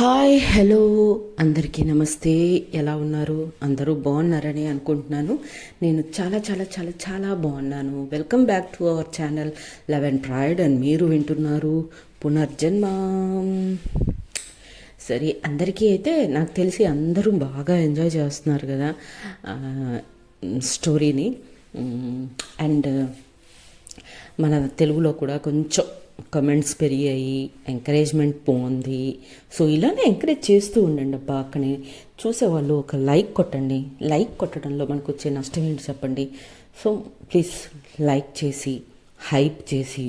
Hi hello అందరికీ నమస్తే. ఎలా ఉన్నారు? అందరూ బాగున్నారని అనుకుంటున్నాను. నేను చాలా చాలా చాలా చాలా బాగున్నాను. Welcome back to our channel love and pride and మీరు వింటున్నారు పునర్జన్మ. సరే, అందరికీ అయితే నాకు తెలిసి అందరూ బాగా ఎంజాయ్ చేస్తున్నారు కదా స్టోరీని. అండ్ మన తెలుగులో కూడా కొంచెం కమెంట్స్ పెరిగాయి, ఎంకరేజ్మెంట్ బాగుంది. సో ఇలానే ఎంకరేజ్ చేస్తూ ఉండండి అబ్బా. అక్కనే చూసేవాళ్ళు ఒక లైక్ కొట్టండి. లైక్ కొట్టడంలో మనకు వచ్చే నష్టం ఏంటి చెప్పండి? సో ప్లీజ్ లైక్ చేసి హైప్ చేసి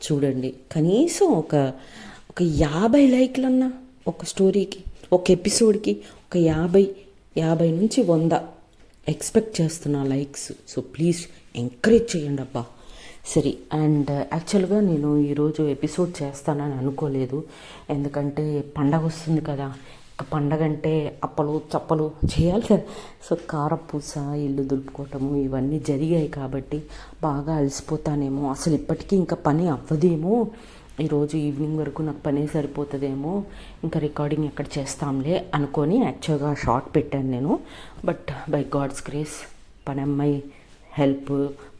చూడండి. కనీసం ఒక ఒక 50 లైక్లన్నా ఒక స్టోరీకి, ఒక ఎపిసోడ్కి ఒక 50 నుంచి 100 ఎక్స్పెక్ట్ చేస్తున్నా లైక్స్. సో ప్లీజ్ ఎంకరేజ్ చేయండి అబ్బా. సరే, అండ్ యాక్చువల్గా నేను ఈరోజు ఎపిసోడ్ చేస్తానని అనుకోలేదు. ఎందుకంటే పండగ వస్తుంది కదా. పండగ అంటే అప్పలు చప్పలు చేయాలి కదా. సో కారపూస, ఇల్లు దులుపుకోవటము ఇవన్నీ జరిగాయి కాబట్టి బాగా అలసిపోతానేమో. అసలు ఇప్పటికీ ఇంకా పని అవ్వదేమో. ఈరోజు ఈవినింగ్ వరకు నాకు పనే సరిపోతుందేమో. ఇంకా రికార్డింగ్ ఎక్కడ చేస్తాంలే అనుకొని యాక్చువల్గా షార్ట్ పెట్టాను నేను. బట్ బై గాడ్స్ గ్రేస్ పని అమ్మాయి హెల్ప్,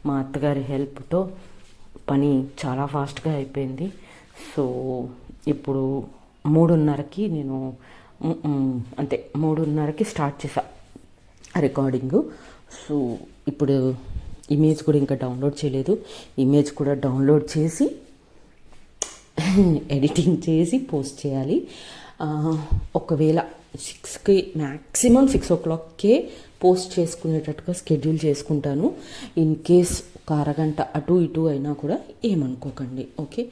మా అత్తగారి హెల్ప్తో పని చాలా ఫాస్ట్గా అయిపోయింది. సో ఇప్పుడు 3:30కి నేను అంతే 3:30కి స్టార్ట్ చేసా రికార్డింగు. సో ఇప్పుడు ఇమేజ్ కూడా ఇంకా డౌన్లోడ్ చేయలేదు. ఇమేజ్ కూడా డౌన్లోడ్ చేసి ఎడిటింగ్ చేసి పోస్ట్ చేయాలి. ఒకవేళ 6కి మ్యాక్సిమం 6 o'clockకే పోస్ట్ చేసుకునేటట్టుగా షెడ్యూల్ చేసుకుంటాను. ఇన్ కేస్ ఒక అరగంట అటు ఇటు అయినా కూడా ఏమనుకోకండి, ఓకే.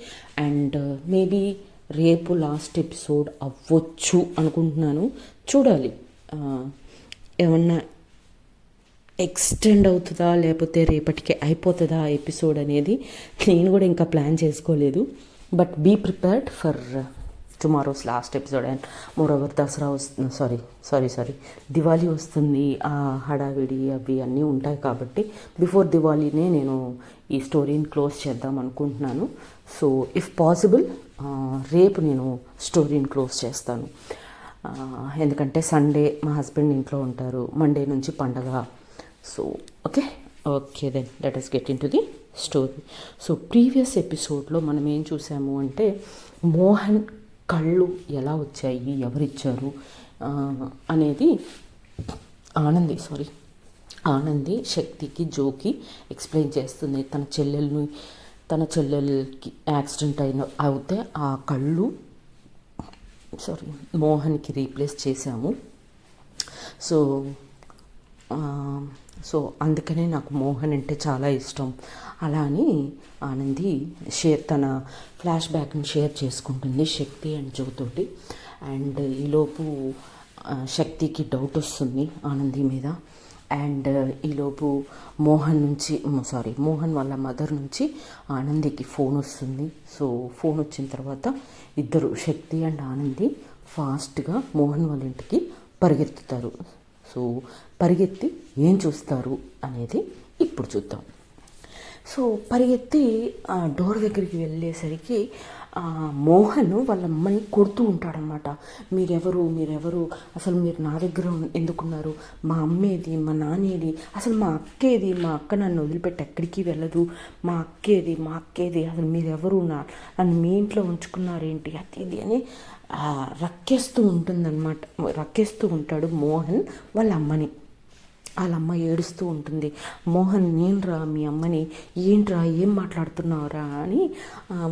అండ్ మేబీ రేపు లాస్ట్ ఎపిసోడ్ అవ్వచ్చు అనుకుంటున్నాను. చూడాలి ఏమన్నా ఎక్స్టెండ్ అవుతుందా లేకపోతే రేపటికి అయిపోతుందా ఎపిసోడ్ అనేది నేను కూడా ఇంకా ప్లాన్ చేసుకోలేదు. But be prepared for tomorrow's last episode. And moreover Dasara వస్తుంది, సారీ దివాళీ వస్తుంది. ఆ హడావిడి అవి అన్నీ ఉంటాయి కాబట్టి బిఫోర్ దివాళీనే నేను ఈ స్టోరీని క్లోజ్ చేద్దాం అనుకుంటున్నాను. సో ఇఫ్ పాసిబుల్ రేపు నేను స్టోరీని క్లోజ్ చేస్తాను. ఎందుకంటే సండే మా హస్బెండ్ ఇంట్లో ఉంటారు, మండే నుంచి పండగ. So okay then let us get into the story. So previous ఎపిసోడ్లో మనం ఏం చూసాము అంటే మోహన్ కళ్ళు ఎలా వచ్చాయి, ఎవరిచ్చారు అనేది ఆనంది శక్తికి, జోకి ఎక్స్ప్లెయిన్ చేస్తుంది. తన చెల్లెలకి యాక్సిడెంట్ అవుతే ఆ కళ్ళు మోహన్కి రీప్లేస్ చేశాము. సో అందుకనే నాకు మోహన్ అంటే చాలా ఇష్టం. అలా అని ఆనంది తన ఫ్లాష్ బ్యాక్ని షేర్ చేసుకుంటుంది శక్తి అండ్ జో తోటి. అండ్ ఈలోపు శక్తికి డౌట్ వస్తుంది ఆనంది మీద. అండ్ ఈలోపు మోహన్ వాళ్ళ మదర్ నుంచి ఆనందికి ఫోన్ వస్తుంది. సో ఫోన్ వచ్చిన తర్వాత ఇద్దరు శక్తి అండ్ ఆనంది ఫాస్ట్గా మోహన్ వాళ్ళ ఇంటికి పరిగెత్తుతారు. సో పరిగెత్తి ఏం చూస్తారు అనేది ఇప్పుడు చూద్దాం. సో పరిగెత్తి డోర్ దగ్గరికి వెళ్ళేసరికి మోహన్ వాళ్ళ అమ్మని కొడుతూ ఉంటాడనమాట. మీరెవరు, అసలు మీరు నా దగ్గర ఎందుకున్నారు? మా అమ్మేది, మా నాన్నేది, అసలు మా అక్కేది? మా అక్క నన్ను వదిలిపెట్టి ఎక్కడికి వెళ్ళదు. మా అక్కేది అసలు మీరెవరు? నన్ను మీ ఇంట్లో ఉంచుకున్నారేంటి? అది ఇది అని రక్కేస్తూ ఉంటాడు మోహన్ వాళ్ళ అమ్మని. వాళ్ళ అమ్మ ఏడుస్తూ ఉంటుంది. మోహన్, నేనురా మీ అమ్మని, ఏంట్రా ఏం మాట్లాడుతున్నావురా అని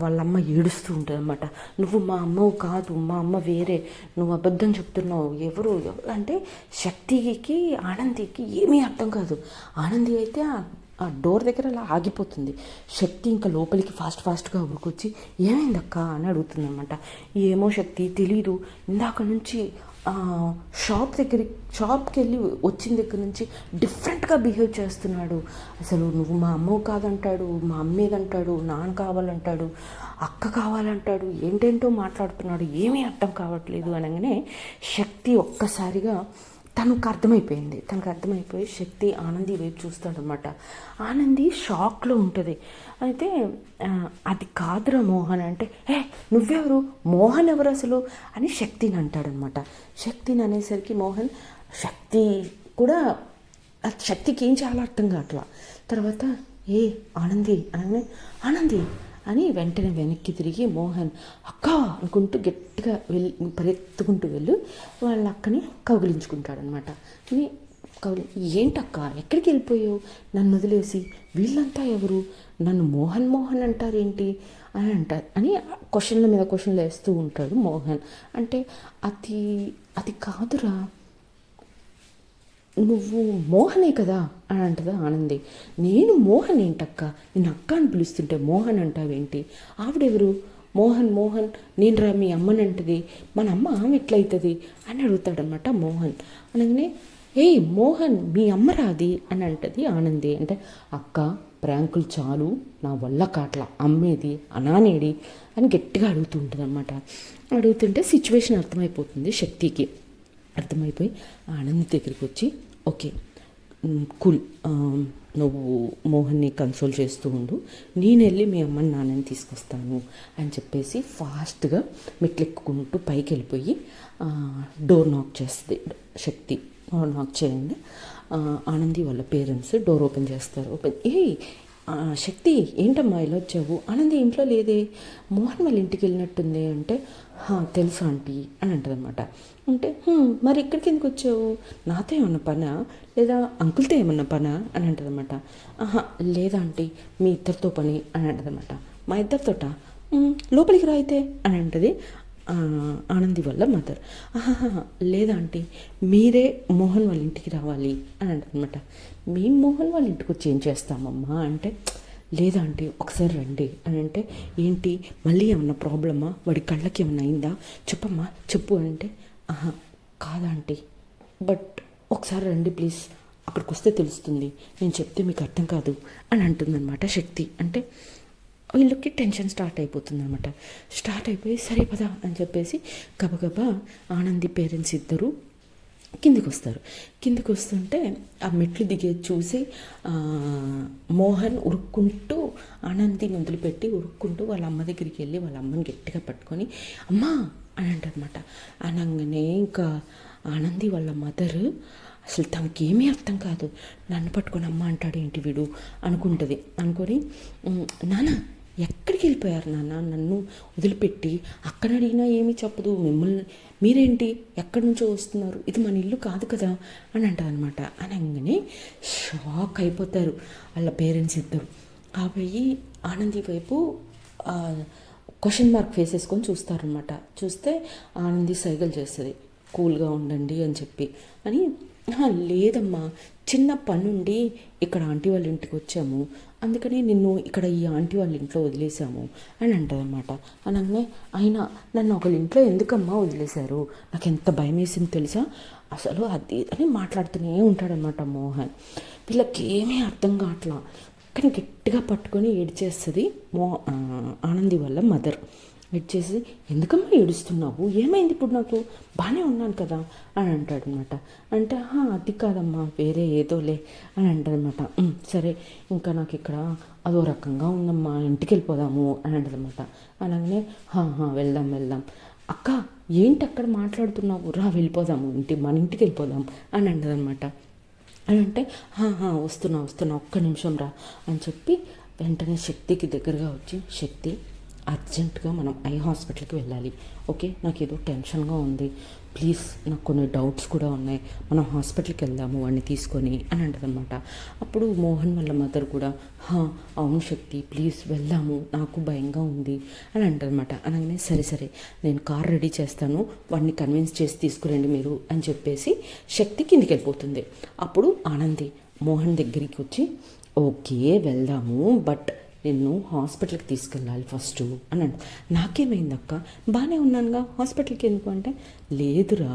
వాళ్ళ అమ్మ ఏడుస్తూ ఉంటుంది అన్నమాట. నువ్వు మా అమ్మవు కాదు, మా అమ్మ వేరే, నువ్వు అబద్ధం చెప్తున్నావు. ఎవరు అంటే శక్తికి ఆనందికి ఏమీ అర్థం కాదు. ఆనంది అయితే ఆ డోర్ దగ్గర అలా ఆగిపోతుంది. శక్తి ఇంకా లోపలికి ఫాస్ట్గా ఉరికొచ్చి ఏమైందక్క అని అడుగుతుంది అనమాట. ఏమో శక్తి తెలీదు, ఇందాక నుంచి షాప్కి వెళ్ళి వచ్చిన దగ్గర నుంచి డిఫరెంట్గా బిహేవ్ చేస్తున్నాడు. అసలు నువ్వు మా అమ్మవు కాదంటాడు, మా అమ్మేదంటాడు, నాన్న కావాలంటాడు, అక్క కావాలంటాడు, ఏంటేంటో మాట్లాడుతున్నాడు, ఏమీ అర్థం కావట్లేదు అనగానే శక్తి ఒక్కసారిగా తనకు అర్థమైపోయి శక్తి ఆనంది వైపు చూస్తాడనమాట. ఆనంది షాక్లో ఉంటుంది. అయితే అది కాదురా మోహన్ అంటే, నువ్వెవరు, మోహన్ ఎవరు అసలు అని శక్తిని అంటాడనమాట. శక్తిని అనేసరికి మోహన్ శక్తి కూడా శక్తికి ఏం చేయాలో అర్థం కావట్లా. తర్వాత ఆనంది అనగానే ఆనంది అని వెంటనే వెనక్కి తిరిగి మోహన్ అక్క అనుకుంటూ గట్టిగా పరిగెత్తుకుంటూ వెళ్ళి వాళ్ళ అక్కని కౌగిలించుకుంటాడనమాట. ఏంటక్క ఎక్కడికి వెళ్ళిపోయావు, నన్ను వదిలేసి, వీళ్ళంతా ఎవరు, నన్ను మోహన్ మోహన్ అంటారేంటి అని క్వశ్చన్ల మీద క్వశ్చన్లు వేస్తూ ఉంటాడు మోహన్. అంటే అది కాదురా, నువ్వు మోహనే కదా అని అంటదా ఆనంది. నేను మోహన్ ఏంటక్క, నేను అక్క అని పిలుస్తుంటే మోహన్ అంటావేంటి, ఆవిడెవరు, మోహన్ నేను రా మీ అమ్మని అంటది, మన అమ్మ ఆమె ఎట్లయితుంది అని అడుగుతాడనమాట మోహన్. అనగానే మోహన్ మీ అమ్మ రాది అని అంటది ఆనంది. అంటే అక్క ప్రాంకులు చాలు, నా వల్ల కాట్లా, అమ్మేది అనానేడి అని గట్టిగా అడుగుతుంటుంది అనమాట. అడుగుతుంటే సిచ్యువేషన్ అర్థమైపోతుంది శక్తికి. అర్థమైపోయి ఆనంద్ దగ్గరికి వచ్చి ఓకే కూల్, నువ్వు మోహన్ని కన్సోల్ చేస్తూ ఉండు, నేను వెళ్ళి మీ అమ్మని నాన్నని తీసుకొస్తాను అని చెప్పేసి ఫాస్ట్గా మెట్లెక్కుకుంటూ పైకి వెళ్ళిపోయి డోర్ నాక్ చేస్తుంది శక్తి. డోర్ నాక్ చేయండి, ఆనంది వాళ్ళ పేరెంట్స్ డోర్ ఓపెన్ చేస్తారు. శక్తి ఏంటమ్మా ఇలా వచ్చావు, ఆనంది ఇంట్లో లేదే, మోహన్ వాళ్ళ ఇంటికి వెళ్ళినట్టుంది అంటే తెలుసా ఆంటీ అని అంటదన్నమాట. అంటే మరి ఇక్కడికి ఎందుకు వచ్చావు, నాతో ఏమన్నా పనా లేదా అంకుల్తో ఏమన్నా పనా అని అంటదన్నమాట. లేదా ఆంటీ మీ ఇద్దరితో పని అని అంటదన్నమాట. మా ఇద్దరితోట, లోపలికి రా అయితే అని అంటది ఆనంది వల్ల మదర్. లేదా ఆంటీ మీరే మోహన్ వాళ్ళ ఇంటికి రావాలి అని అంటదన్నమాట. మేము మోహన్ వాళ్ళ ఇంటికి వచ్చి ఏం చేస్తామమ్మా అంటే, లేదా ఆంటీ ఒకసారి రండి అని అంటే, ఏంటి మళ్ళీ ఏమన్నా ప్రాబ్లమా, వాడి కళ్ళకి ఏమన్నా అయిందా, చెప్పమ్మా చెప్పు అంటే, కాదా ఆంటీ బట్ ఒకసారి రండి ప్లీజ్, అక్కడికి వస్తే తెలుస్తుంది, నేను చెప్తే మీకు అర్థం కాదు అని అంటుందన్నమాట శక్తి. అంటే వీళ్ళకి టెన్షన్ స్టార్ట్ అయిపోతుంది అనమాట. స్టార్ట్ అయిపోయి సరే పదా అని చెప్పేసి గబగబా ఆనంది పేరెంట్స్ ఇద్దరు కిందికి వస్తుంటే ఆ మెట్లు దిగేది చూసి మోహన్ ఉరుక్కుంటూ ఆనంది మొదలుపెట్టి ఉరుక్కుంటూ వాళ్ళ అమ్మ దగ్గరికి వెళ్ళి వాళ్ళ అమ్మని గట్టిగా పట్టుకొని అమ్మా అని అంటనమాట. అనగానే ఇంకా ఆనంది వాళ్ళ మదర్ అసలు తనకేమీ అర్థం కాదు, నన్ను పట్టుకొని అమ్మ అంటాడు ఏంటి వీడు అనుకుంటుంది. అనుకొని నాన్న ఎక్కడికి వెళ్ళిపోయారు నాన్న, నన్ను వదిలిపెట్టి, అక్కడ అడిగినా ఏమీ చెప్పదు, మిమ్మల్ని మీరేంటి ఎక్కడి నుంచో వస్తున్నారు, ఇది మన ఇల్లు కాదు కదా అని అంటారనమాట. అనగానే షాక్ అయిపోతారు వాళ్ళ పేరెంట్స్ ఇద్దరు. కాబట్టి ఆనంది వైపు క్వశ్చన్ మార్క్ ఫేస్ వేసుకొని చూస్తారనమాట. చూస్తే ఆనంది సైగలు చేస్తుంది కూల్గా ఉండండి అని చెప్పి. అని లేదమ్మా చిన్న పనుండి ఇక్కడ ఆంటీ వాళ్ళ ఇంటికి వచ్చాము, అందుకని నిన్ను ఇక్కడ ఈ ఆంటీ వాళ్ళ ఇంట్లో వదిలేసాము అని అంటదన్నమాట. అనగానే అయినా నన్ను ఒకళ్ళ ఇంట్లో ఎందుకమ్మా వదిలేశారు, నాకు ఎంత భయం వేసింది తెలుసా అసలు అది అని మాట్లాడుతూనే ఉంటాడనమాట మోహన్. వీళ్ళకి ఏమీ అర్థం కావట్లా, కానీ గట్టిగా పట్టుకొని ఏడ్చేస్తుంది ఆనంది వాళ్ళ మదర్. ఏడ్చేసి ఎందుకమ్మా ఏడుస్తున్నావు, ఏమైంది ఇప్పుడు, నాకు బాగానే ఉన్నాను కదా అని అంటాడనమాట. అంటే అది కాదమ్మా వేరే ఏదోలే అని అంటాడనమాట. సరే ఇంకా నాకు ఇక్కడ అదో రకంగా ఉందమ్మా, ఇంటికి వెళ్ళిపోదాము అని అంటదనమాట. అలాగనే వెళ్దాం అక్క ఏంటి అక్కడ మాట్లాడుతున్నావు, రా వెళ్ళిపోదాము మన ఇంటికి వెళ్ళిపోదాం అని అంటదనమాట. అని అంటే వస్తున్నా ఒక్క నిమిషం రా అని చెప్పి వెంటనే శక్తికి దగ్గరగా వచ్చి, శక్తి అర్జెంటుగా మనం ఐ హాస్పిటల్కి వెళ్ళాలి, ఓకే నాకు ఏదో టెన్షన్గా ఉంది, ప్లీజ్ నాకు కొన్ని డౌట్స్ కూడా ఉన్నాయి, మనం హాస్పిటల్కి వెళ్దాము వాడిని తీసుకొని అని అంటదనమాట. అప్పుడు మోహన్ వాళ్ళ మదర్ కూడా అవును శక్తి ప్లీజ్ వెళ్దాము, నాకు భయంగా ఉంది అని అంటదనమాట. అనగానే సరే నేను కార్ రెడీ చేస్తాను, వాడిని కన్విన్స్ చేసి తీసుకురండి మీరు అని చెప్పేసి శక్తి కిందికి వెళ్ళిపోతుంది. అప్పుడు ఆనంది మోహన్ దగ్గరికి వచ్చి ఓకే వెళ్దాము బట్ నిన్ను హాస్పిటల్కి తీసుకెళ్ళాలి ఫస్ట్ అని అంట. నాకేమైంది అక్క, బాగానే ఉన్నానుగా, హాస్పిటల్కి ఎందుకు అంటే, లేదురా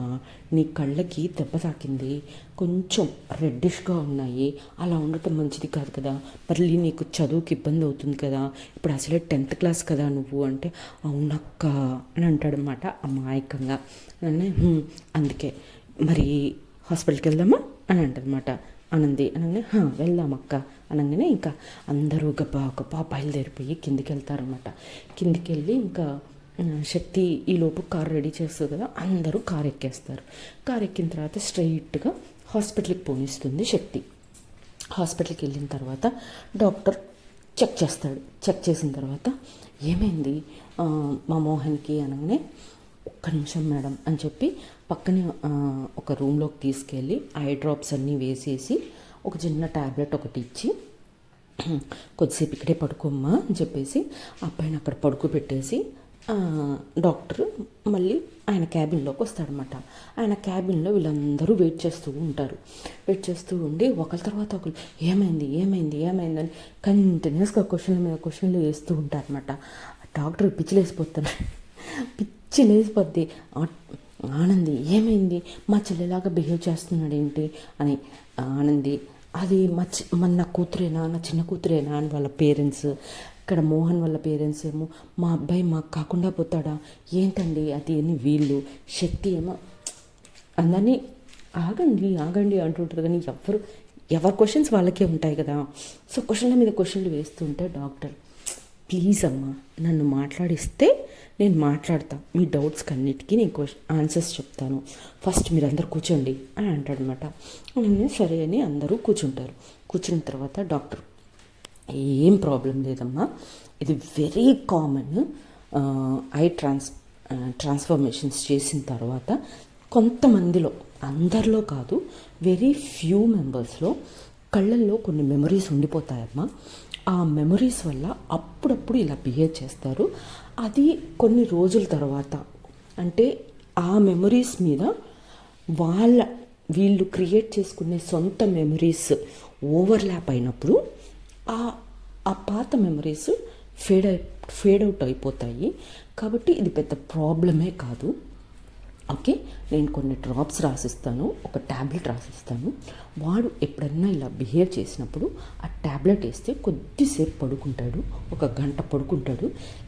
నీ కళ్ళకి దెబ్బ తాకింది, కొంచెం రెడ్డిష్గా ఉన్నాయి, అలా ఉండటం మంచిది కాదు కదా, మళ్ళీ నీకు చదువుకి ఇబ్బంది అవుతుంది కదా, ఇప్పుడు అసలే 10th క్లాస్ కదా నువ్వు అంటే, అవునక్క అని అంటాడనమాట అమాయకంగా. అందుకే మరి హాస్పిటల్కి వెళ్దామా అని అంటనమాట ఆనంది. అనగానే వెళ్దాం అక్క అనగానే ఇంకా అందరూ గబా బయలుదేరిపోయి కిందికి వెళ్తారనమాట. కిందికి వెళ్ళి ఇంకా శక్తి ఈలోపు కార్ రెడీ చేస్తుంది కదా, అందరూ కార్ ఎక్కేస్తారు. కార్ ఎక్కిన తర్వాత స్ట్రైట్గా హాస్పిటల్కి పోనిస్తుంది శక్తి. హాస్పిటల్కి వెళ్ళిన తర్వాత డాక్టర్ చెక్ చేస్తాడు. చెక్ చేసిన తర్వాత ఏమైంది మా మోహన్కి అనగానే, ఒక్క నిమిషం మేడం అని చెప్పి పక్కనే ఒక రూమ్లోకి తీసుకెళ్ళి ఐ డ్రాప్స్ అన్నీ వేసేసి ఒక చిన్న ట్యాబ్లెట్ ఒకటి ఇచ్చి కొద్దిసేపు ఇక్కడే పడుకోమ్మా అని చెప్పేసి అబ్బాయిని అక్కడ పడుకోబెట్టేసి డాక్టర్ మళ్ళీ ఆయన క్యాబిన్లోకి వస్తాడనమాట. ఆయన క్యాబిన్లో వీళ్ళందరూ వెయిట్ చేస్తూ ఉంటారు. వెయిట్ చేస్తూ ఉండి ఒకరి తర్వాత ఒకరు ఏమైంది ఏమైంది ఏమైందని కంటిన్యూస్గా క్వశ్చన్ల మీద క్వశ్చన్లు వేస్తూ ఉంటారనమాట. డాక్టర్ పిచ్చి లేసిపోద్ది. ఆనంది ఏమైంది, మా చెల్లెలాగా బిహేవ్ చేస్తున్నాడు ఏంటి అని. ఆనంది అది నా కూతురేనా, నా చిన్న కూతురేనా అని వాళ్ళ పేరెంట్స్. ఇక్కడ మోహన్ వాళ్ళ పేరెంట్స్ ఏమో మా అబ్బాయి మాకు కాకుండా పోతాడా ఏంటండి అది అని వీళ్ళు. శక్తి ఏమో అందరినీ ఆగండి అంటుంటారు. కానీ ఎవరి క్వశ్చన్స్ వాళ్ళకే ఉంటాయి కదా. సో క్వశ్చన్ల మీద క్వశ్చన్లు వేస్తుంటే డాక్టర్ ప్లీజ్ అమ్మా నన్ను మాట్లాడిస్తే నేను మాట్లాడతా, మీ డౌట్స్కి అన్నిటికీ నేను ఆన్సర్స్ చెప్తాను, ఫస్ట్ మీరు అందరు కూర్చోండి అని అంటాడనమాట. నేను సరే అని అందరూ కూర్చుంటారు. కూర్చున్న తర్వాత డాక్టర్ ఏం ప్రాబ్లం లేదమ్మా, ఇది వెరీ కామన్. ఐ ట్రాన్స్ఫర్మేషన్స్ చేసిన తర్వాత కొంతమందిలో, అందరిలో కాదు, వెరీ ఫ్యూ మెంబర్స్లో కళ్ళల్లో కొన్ని మెమరీస్ ఉండిపోతాయమ్మా. ఆ మెమరీస్ వల్ల అప్పుడప్పుడు ఇలా బిహేవ్ చేస్తారు. అది కొన్ని రోజుల తర్వాత, అంటే ఆ మెమరీస్ మీద వీళ్ళు క్రియేట్ చేసుకునే సొంత మెమరీస్ ఓవర్లాప్ అయినప్పుడు ఆ పాత మెమరీస్ ఫేడ్ అవుట్ అయిపోతాయి. కాబట్టి ఇది పెద్ద ప్రాబ్లమే కాదు. ఓకే, నేను కొన్ని డ్రాప్స్ రాసిస్తాను, ఒక ట్యాబ్లెట్ రాసిస్తాను. వాడు ఎప్పుడన్నా ఇలా బిహేవ్ చేసినప్పుడు ఆ ట్యాబ్లెట్ వేస్తే కొద్దిసేపు పడుకుంటాడు, 1 గంట పడుకుంటాడు.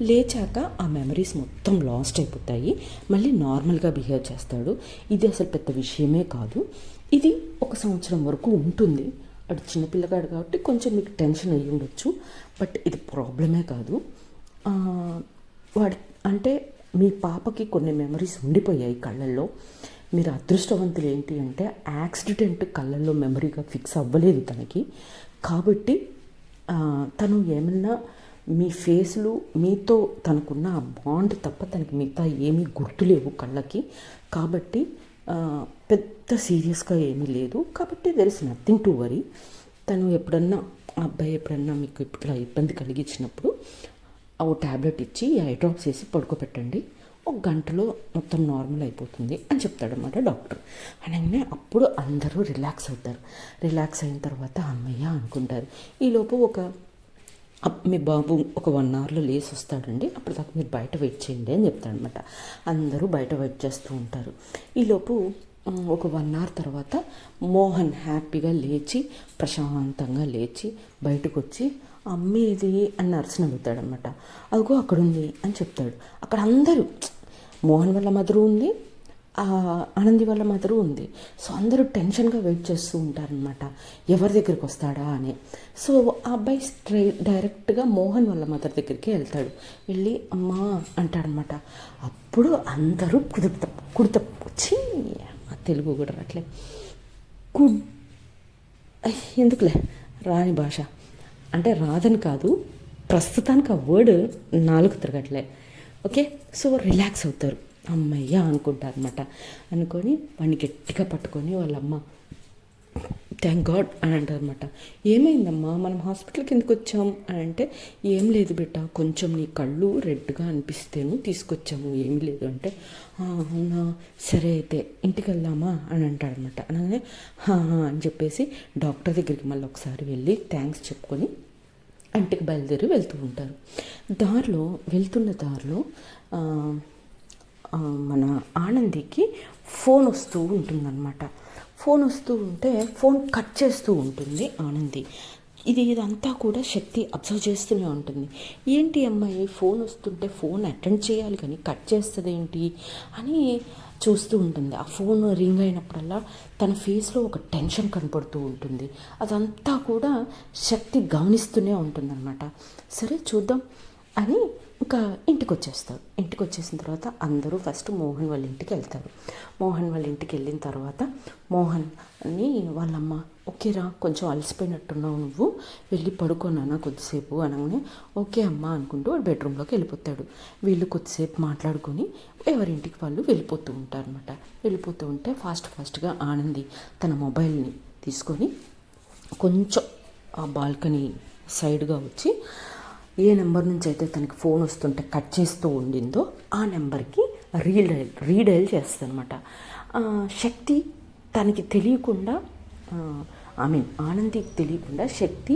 లేచాక ఆ మెమరీస్ మొత్తం లాస్ట్ అయిపోతాయి, మళ్ళీ నార్మల్గా బిహేవ్ చేస్తాడు. ఇది అసలు పెద్ద విషయమే కాదు. ఇది 1 సంవత్సరం వరకు ఉంటుంది. అది చిన్నపిల్లగాడు కాబట్టి కొంచెం మీకు టెన్షన్ అయ్యి ఉండొచ్చు, బట్ ఇది ప్రాబ్లమే కాదు. అంటే మీ పాపకి కొన్ని మెమరీస్ ఉండిపోయాయి కళ్ళల్లో. మీరు అదృష్టవంతులు ఏంటి అంటే యాక్సిడెంట్ కళ్ళల్లో మెమరీగా ఫిక్స్ అవ్వలేదు తనకి. కాబట్టి తను ఏమన్నా మీ ఫేస్లు మీతో తనకున్న ఆ బాండ్ తప్ప తనకి మిగతా ఏమీ గుర్తులేవు కళ్ళకి. కాబట్టి పెద్ద సీరియస్గా ఏమీ లేదు. కాబట్టి there is nothing to worry. తను ఎప్పుడన్నా అబ్బాయి ఎప్పుడన్నా మీకు ఇట్లా ఇబ్బంది కలిగించినప్పుడు ఓ ట్యాబ్లెట్ ఇచ్చి ఐ డ్రాప్స్ వేసి పడుకోబెట్టండి, 1 గంటలో మొత్తం నార్మల్ అయిపోతుంది అని చెప్తాడనమాట డాక్టర్. అనగానే అప్పుడు అందరూ రిలాక్స్ అవుతారు. రిలాక్స్ అయిన తర్వాత అమ్మయ్య అనుకుంటారు. ఈలోపు మీ బాబు ఒక 1 అవర్లో లేసి వస్తాడండి, అప్పుడు దాకా మీరు బయట వెయిట్ చేయండి అని చెప్తాడనమాట. అందరూ బయట వెయిట్ చేస్తూ ఉంటారు. ఈలోపు ఒక 1 అవర్ తర్వాత మోహన్ హ్యాపీగా లేచి ప్రశాంతంగా లేచి బయటకు వచ్చి అమ్మి ఇది అని నర్సుని అడుగుతాడనమాట. అదిగో అక్కడ ఉంది అని చెప్తాడు. అక్కడ అందరూ మోహన్ వాళ్ళ మదరు ఉంది, ఆనంది వాళ్ళ మదరు ఉంది. సో అందరూ టెన్షన్గా వెయిట్ చేస్తూ ఉంటారనమాట, ఎవరి దగ్గరికి వస్తాడా అని. సో ఆ అబ్బాయి డైరెక్ట్గా మోహన్ వాళ్ళ మదర్ దగ్గరికి వెళ్తాడు. వెళ్ళి అమ్మా అంటాడనమాట. అప్పుడు అందరూ కుడతచ్చి తెలుగు కూడా రాట్లే ఎందుకులే రాని భాష అంటే రాదని కాదు, ప్రస్తుతానికి ఆ వర్డ్ నాలుగు తిరగట్లే. ఓకే, సో రిలాక్స్ అవుతారు, అమ్మయ్య అనుకుంటారనమాట. అనుకొని వాడిని గట్టిగా పట్టుకొని వాళ్ళమ్మ థ్యాంక్ గాడ్ అని అంటారనమాట. ఏమైందమ్మా మనం హాస్పిటల్కి ఎందుకు వచ్చాం అని అంటే, ఏం లేదు బిడ్డ, కొంచెం నీ కళ్ళు రెడ్గా అనిపిస్తేను తీసుకొచ్చాము, ఏమీ లేదు అంటే, అవునా సరే అయితే ఇంటికి వెళ్దామా అని అంటాడనమాట. అనగానే అని చెప్పేసి డాక్టర్ దగ్గరికి మళ్ళీ ఒకసారి వెళ్ళి థ్యాంక్స్ చెప్పుకొని ఇంటికి బయలుదేరి వెళ్తూ ఉంటారు. వెళ్తున్న దారిలో మన ఆనందికి ఫోన్ వస్తూ ఉంటుందన్నమాట. ఫోన్ వస్తూ ఉంటే ఫోన్ కట్ చేస్తూ ఉంటుంది ఆనంది. ఇదంతా కూడా శక్తి అబ్జర్వ్ చేస్తూనే ఉంటుంది. ఏంటి అమ్మాయి ఫోన్ వస్తుంటే ఫోన్ అటెండ్ చేయాలి కానీ కట్ చేస్తుంది ఏంటి అని చూస్తూ ఉంటుంది. ఆ ఫోన్ రింగ్ అయినప్పుడల్లా తన ఫేస్లో ఒక టెన్షన్ కనపడుతూ ఉంటుంది. అదంతా కూడా శక్తి గమనిస్తూనే ఉంటుందన్నమాట. సరే చూద్దాం అని ఇంకా ఇంటికి వచ్చేస్తారు. ఇంటికి వచ్చేసిన తర్వాత అందరూ ఫస్ట్ మోహన్ వాళ్ళ ఇంటికి వెళ్తారు. మోహన్ వాళ్ళ ఇంటికి వెళ్ళిన తర్వాత మోహన్ని వాళ్ళమ్మ, ఓకేరా కొంచెం అలసిపోయినట్టున్నావు, నువ్వు వెళ్ళి పడుకోనానా కొద్దిసేపు అనగానే ఓకే అమ్మ అనుకుంటూ వాడు బెడ్రూమ్లోకి వెళ్ళిపోతాడు. వీళ్ళు కొద్దిసేపు మాట్లాడుకొని ఎవరింటికి వాళ్ళు వెళ్ళిపోతూ ఉంటారనమాట. వెళ్ళిపోతూ ఉంటే ఫాస్ట్గా ఆనంది తన మొబైల్ని తీసుకొని కొంచెం ఆ బాల్కనీ సైడ్గా వచ్చి ఏ నెంబర్ నుంచి అయితే తనకి ఫోన్ వస్తుంటే కట్ చేస్తూ ఉండిందో ఆ నెంబర్కి రీడైల్ చేస్తుంది అనమాట. శక్తి తనకి తెలియకుండా ఆనందికి తెలియకుండా శక్తి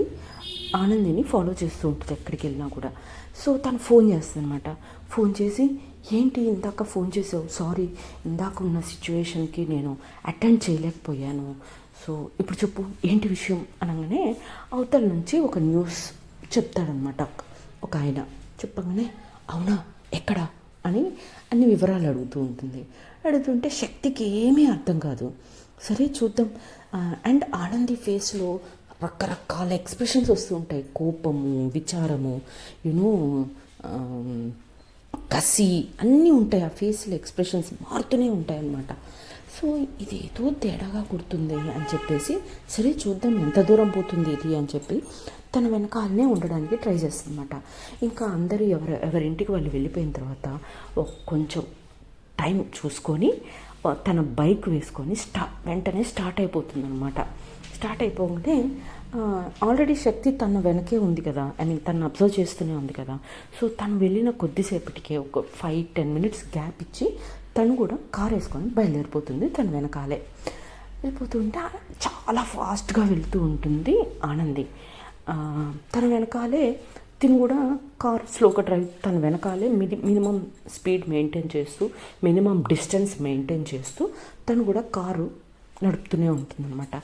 ఆనందిని ఫాలో చేస్తూ ఉంటుంది ఎక్కడికి వెళ్ళినా కూడా. సో తను ఫోన్ చేస్తుంది అనమాట. ఫోన్ చేసి ఏంటి ఇందాక ఫోన్ చేసావు, సారీ ఇందాక ఉన్న సిచ్యువేషన్కి నేను అటెండ్ చేయలేకపోయాను, సో ఇప్పుడు చెప్పు ఏంటి విషయం అనగానే అవతల నుంచి ఒక న్యూస్ చెప్తాడనమాట ఒక ఆయన. చెప్పగానే అవునా ఎక్కడా అని అన్ని వివరాలు అడుగుతూ ఉంటుంది. అడుగుతుంటే శక్తికి ఏమీ అర్థం కాదు. సరే చూద్దాం. అండ్ ఆనంది ఫేస్లో రకరకాల ఎక్స్ప్రెషన్స్ వస్తూ ఉంటాయి. కోపము, విచారము, కసి అన్నీ ఉంటాయి. ఆ ఫేస్లో ఎక్స్ప్రెషన్స్ మారుతూనే ఉంటాయి అన్నమాట. సో ఇదేదో తేడాగా కుడుతుంది అని చెప్పేసి సరే చూద్దాం ఎంత దూరం పోతుంది ఇది అని చెప్పి తన వెనకాలనే ఉండడానికి ట్రై చేస్తుందన్నమాట. ఇంకా అందరూ ఎవరింటికి వాళ్ళు వెళ్ళిపోయిన తర్వాత కొంచెం టైం చూసుకొని తన బైక్ వేసుకొని వెంటనే స్టార్ట్ అయిపోతుంది అనమాట. స్టార్ట్ అయిపోగానే ఆల్రెడీ శక్తి తన వెనకే ఉంది కదా, తను అబ్జర్వ్ చేస్తూనే ఉంది కదా. సో తను వెళ్ళిన కొద్దిసేపటికే ఒక 5-10 మినిట్స్ గ్యాప్ ఇచ్చి తను కూడా కార్ వేసుకొని బయలుదేరిపోతుంది. తను వెనకాలే వెళ్ళిపోతుంటే చాలా ఫాస్ట్గా వెళ్తూ ఉంటుంది ఆనంది. తన వెనకాలే తిను కూడా కార్ స్లోగా డ్రైవ్, తన వెనకాలే మినిమం స్పీడ్ మెయింటైన్ చేస్తూ, మినిమం డిస్టెన్స్ మెయింటైన్ చేస్తూ తను కూడా కారు నడుపుతూనే ఉంటుందన్నమాట.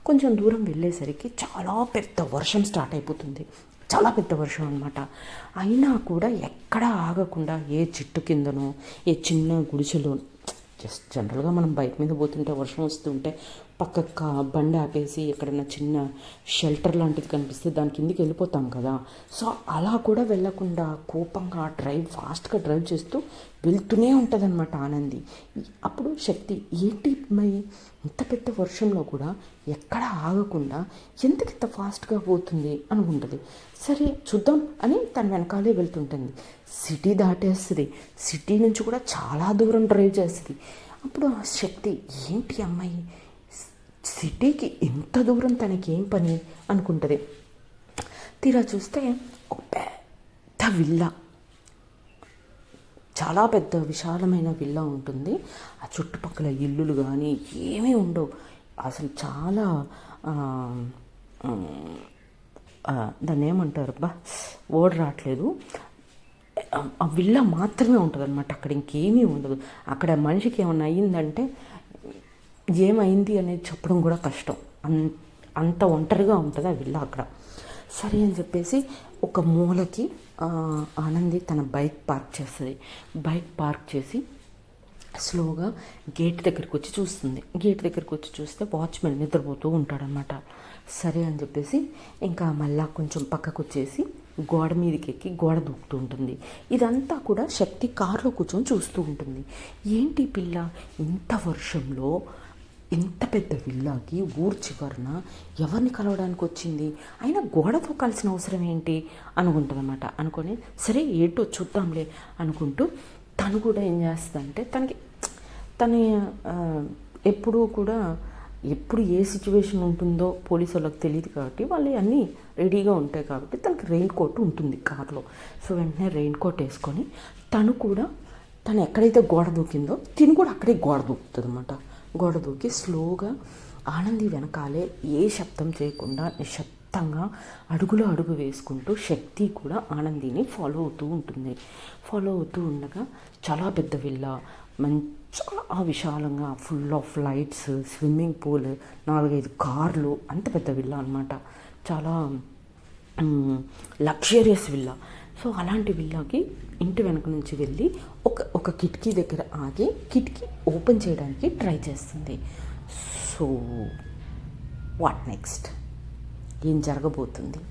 కొంచెం దూరం వెళ్ళేసరికి చాలా పెద్ద వర్షం స్టార్ట్ అయిపోతుంది. చాలా పెద్ద వర్షం అనమాట. అయినా కూడా ఎక్కడా ఆగకుండా ఏ చెట్టు కిందనో ఏ చిన్న గుడిసెలో, జస్ట్ జనరల్గా మనం బైక్ మీద పోతుంటే వర్షం వస్తుంటే పక్క బండి ఆపేసి ఎక్కడైనా చిన్న షెల్టర్ లాంటిది కనిపిస్తే దాని కిందికి వెళ్ళిపోతాం కదా. సో అలా కూడా వెళ్ళకుండా కోపంగా ఫాస్ట్గా డ్రైవ్ చేస్తూ వెళ్తూనే ఉంటుంది అనమాట ఆనంది. అప్పుడు శక్తి ఏంటి మరి ఇంత పెద్ద వర్షంలో కూడా ఎక్కడ ఆగకుండా ఎందుకు ఇంత ఫాస్ట్గా పోతుంది అనుకుంటుంది. సరే చూద్దాం అని తన వెనకాలే వెళ్తుంటుంది. సిటీ దాటేస్తుంది. సిటీ నుంచి కూడా చాలా దూరం డ్రైవ్ చేస్తుంది. అప్పుడు ఆ శక్తి ఏంటి అమ్మాయి సిటీకి ఎంత దూరం తనకి ఏం పని అనుకుంటుంది. తీరా చూస్తే ఒక పెద్ద విల్లా, చాలా పెద్ద విశాలమైన విల్లా ఉంటుంది. ఆ చుట్టుపక్కల ఇల్లులు కానీ ఏమీ ఉండవు అసలు. చాలా దాన్ని ఏమంటారు వర్డ్ రావట్లేదు. ఆ విల్లా మాత్రమే ఉంటుంది అనమాట. అక్కడ ఇంకేమీ ఉండదు. అక్కడ మనిషికి ఏమన్నా అయ్యిందంటే ఏమైంది అనేది చెప్పడం కూడా కష్టం. అంత ఒంటరిగా ఉంటుంది ఆ విల్లా అక్కడ. సరే అని చెప్పేసి ఒక మూలకి ఆనంది తన బైక్ పార్క్ చేస్తుంది. బైక్ పార్క్ చేసి స్లోగా గేట్ దగ్గరికి వచ్చి చూస్తుంది. గేట్ దగ్గరికి వచ్చి చూస్తే వాచ్మెన్ నిద్రపోతూ ఉంటాడనమాట. సరే అని చెప్పేసి ఇంకా మళ్ళా కొంచెం పక్కకు వచ్చేసి గోడ మీదకి ఎక్కి గోడ దూకుతూ ఉంటుంది. ఇదంతా కూడా శక్తి కారులో కూర్చొని చూస్తూ ఉంటుంది. ఏంటి పిల్ల ఇంత వర్షంలో ఇంత పెద్ద విల్లాకి ఊరు చివరన ఎవరిని కలవడానికి వచ్చింది, అయినా గోడతో కలిసిన అవసరం ఏంటి అనుకుంటుందన్నమాట. అనుకొని సరే ఏంటో చూద్దాంలే అనుకుంటూ తను కూడా ఏం చేస్తుందంటే తను ఎప్పుడు ఏ సిచ్యువేషన్ ఉంటుందో పోలీసు వాళ్ళకి తెలియదు కాబట్టి వాళ్ళు అన్నీ రెడీగా ఉంటాయి కాబట్టి తనకి రెయిన్ కోట్ ఉంటుంది కార్లో. సో వెంటనే రెయిన్ కోట్ వేసుకొని తను ఎక్కడైతే గోడ దూకిందో తిను కూడా అక్కడే గోడ దూకుతుంది అనమాట. గోడ దూకి స్లోగా ఆనంది వెనకాలే ఏ శబ్దం చేయకుండా నిశ్శబ్దంగా అడుగు వేసుకుంటూ శక్తి కూడా ఆనందిని ఫాలో అవుతూ ఉంటుంది. ఫాలో అవుతూ ఉండగా చాలా పెద్ద విల్లా, చాలా విశాలంగా full of lights, swimming pool, 4-5 కార్లు, అంత పెద్ద విల్లా అనమాట. చాలా లగ్జరియస్ విల్లా. సో అలాంటి విల్లాకి ఇంటి వెనక నుంచి వెళ్ళి ఒక కిటికీ దగ్గర ఆగి కిటికీ ఓపెన్ చేయడానికి ట్రై చేస్తుంది. So what next? ఏం జరగబోతుంది?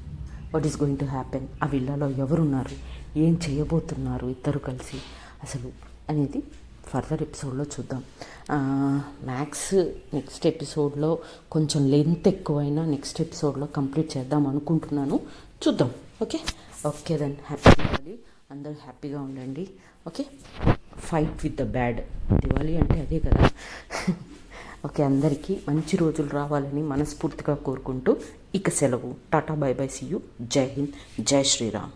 What is going to happen? ఆ విల్లాలో ఎవరున్నారు, ఏం చేయబోతున్నారు ఇద్దరు కలిసి అసలు అనేది ఫర్దర్ ఎపిసోడ్లో చూద్దాం. మ్యాక్స్ నెక్స్ట్ ఎపిసోడ్లో కొంచెం లెంత్ ఎక్కువైనా నెక్స్ట్ ఎపిసోడ్లో కంప్లీట్ చేద్దాం అనుకుంటున్నాను. చూద్దాం. Okay then, happy Diwali. అందరూ హ్యాపీగా ఉండండి. Okay, fight with the bad. Diwali అంటే అదే కదా. ఓకే, అందరికీ మంచి రోజులు రావాలని మనస్ఫూర్తిగా కోరుకుంటూ ఇక సెలవు. Tata, bye bye, see you. జై హింద్, జై శ్రీరామ్.